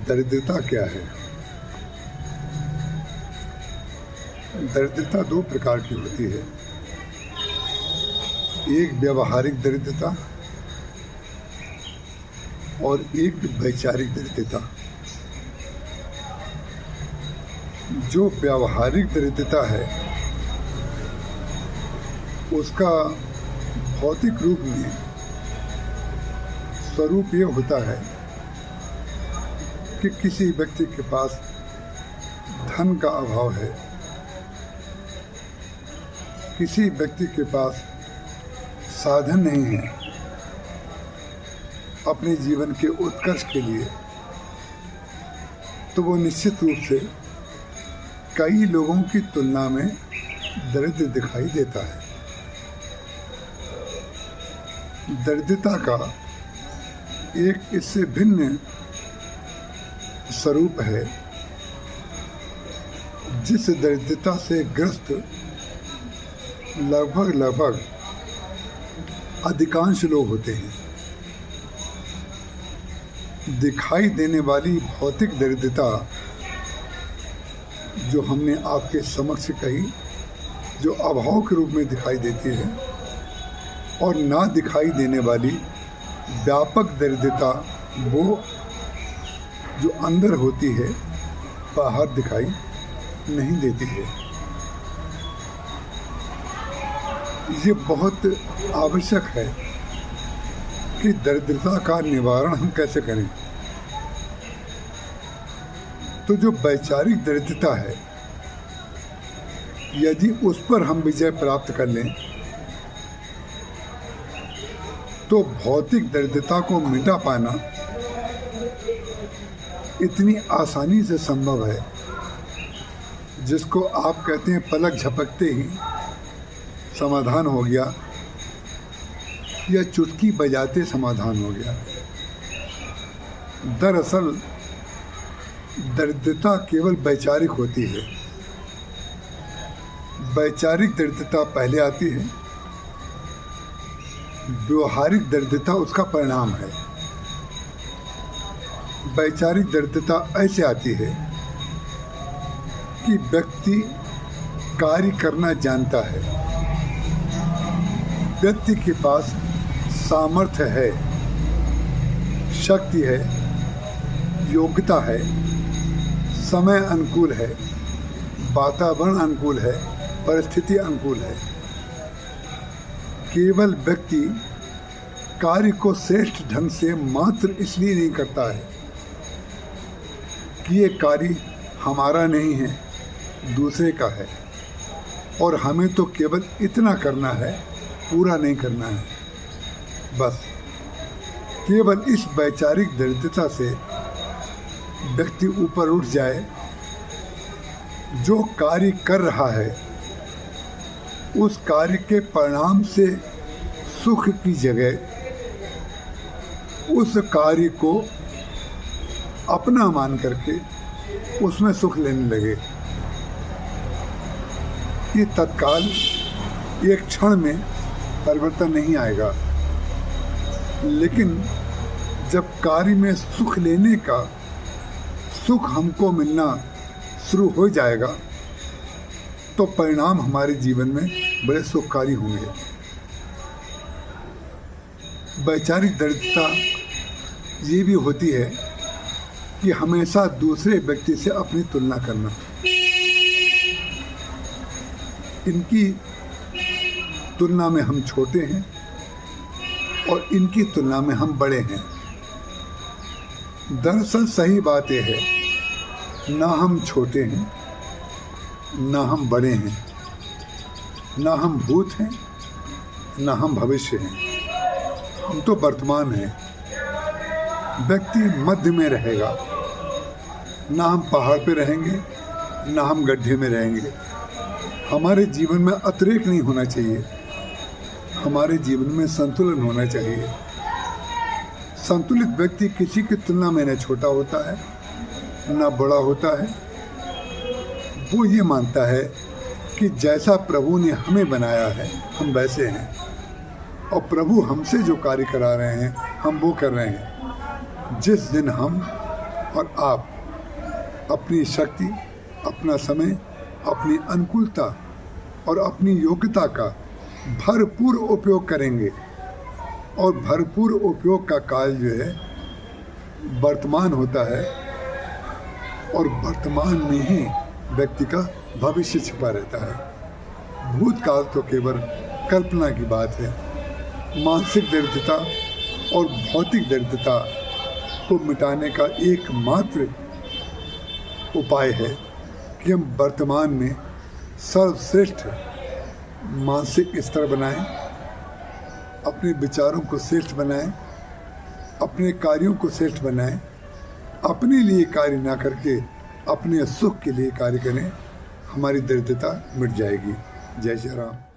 दरिद्रता क्या है? दरिद्रता दो प्रकार की होती है। एक व्यवहारिक दरिद्रता और एक वैचारिक दरिद्रता। जो व्यवहारिक दरिद्रता है उसका भौतिक रूप में स्वरूप ये होता है कि किसी व्यक्ति के पास धन का अभाव है, किसी व्यक्ति के पास साधन नहीं है अपने जीवन के उत्कर्ष के लिए, तो वो निश्चित रूप से कई लोगों की तुलना में दरिद्र दिखाई देता है। दरिद्रता का एक इससे भिन्न स्वरूप है जिस दरिद्रता से ग्रस्त लगभग अधिकांश लोग होते हैं। दिखाई देने वाली भौतिक दरिद्रता जो हमने आपके समक्ष कही, जो अभाव के रूप में दिखाई देती है, और ना दिखाई देने वाली व्यापक दरिद्रता वो जो अंदर होती है, बाहर दिखाई नहीं देती है। ये बहुत आवश्यक है कि दरिद्रता का निवारण हम कैसे करें। तो जो वैचारिक दरिद्रता है, यदि उस पर हम विजय प्राप्त कर लें तो भौतिक दरिद्रता को मिटा पाना इतनी आसानी से संभव है जिसको आप कहते हैं पलक झपकते ही समाधान हो गया या चुटकी बजाते समाधान हो गया। दरअसल दरिद्रता केवल वैचारिक होती है। वैचारिक दरिद्रता पहले आती है, व्यवहारिक दरिद्रता उसका परिणाम है। वैचारिक दरिद्रता ऐसे आती है कि व्यक्ति कार्य करना जानता है, व्यक्ति के पास सामर्थ्य है, शक्ति है, योग्यता है, समय अनुकूल है, वातावरण अनुकूल है, परिस्थिति अनुकूल है। केवल व्यक्ति कार्य को श्रेष्ठ ढंग से मात्र इसलिए नहीं करता है कि ये कार्य हमारा नहीं है, दूसरे का है, और हमें तो केवल इतना करना है, पूरा नहीं करना है। बस केवल इस वैचारिक दरिद्रता से व्यक्ति ऊपर उठ जाए, जो कार्य कर रहा है उस कार्य के परिणाम से सुख की जगह उस कार्य को अपना मान करके उसमें सुख लेने लगे। ये तत्काल एक क्षण में परिवर्तन नहीं आएगा, लेकिन जब कार्य में सुख लेने का सुख हमको मिलना शुरू हो जाएगा तो परिणाम हमारे जीवन में बड़े सुखकारी होंगे। वैचारिक दरिद्रता ये भी होती है कि हमेशा दूसरे व्यक्ति से अपनी तुलना करना। इनकी तुलना में हम छोटे हैं और इनकी तुलना में हम बड़े हैं। दरअसल सही बात यह है, ना हम छोटे हैं, ना हम बड़े हैं, ना हम भूत हैं, ना हम भविष्य हैं, हम तो वर्तमान हैं। व्यक्ति मध्य में रहेगा, ना हम पहाड़ पे रहेंगे, ना हम गड्ढे में रहेंगे। हमारे जीवन में अतिरेक नहीं होना चाहिए, हमारे जीवन में संतुलन होना चाहिए। संतुलित व्यक्ति किसी की तुलना में न छोटा होता है, न बड़ा होता है। वो ये मानता है कि जैसा प्रभु ने हमें बनाया है हम वैसे हैं, और प्रभु हमसे जो कार्य करा रहे हैं हम वो कर रहे हैं। जिस दिन हम और आप अपनी शक्ति, अपना समय, अपनी अनुकूलता और अपनी योग्यता का भरपूर उपयोग करेंगे। और भरपूर उपयोग का काल जो है वर्तमान होता है, और वर्तमान में ही व्यक्ति का भविष्य छिपा रहता है। भूतकाल तो केवल कल्पना की बात है। मानसिक दरिद्रता और भौतिक दरिद्रता को मिटाने का एकमात्र उपाय है कि हम वर्तमान में सर्वश्रेष्ठ मानसिक स्तर बनाएं, अपने विचारों को श्रेष्ठ बनाएं, अपने कार्यों को श्रेष्ठ बनाएं, अपने लिए कार्य ना करके अपने सुख के लिए कार्य करें। हमारी दरिद्रता मिट जाएगी। जय श्री राम।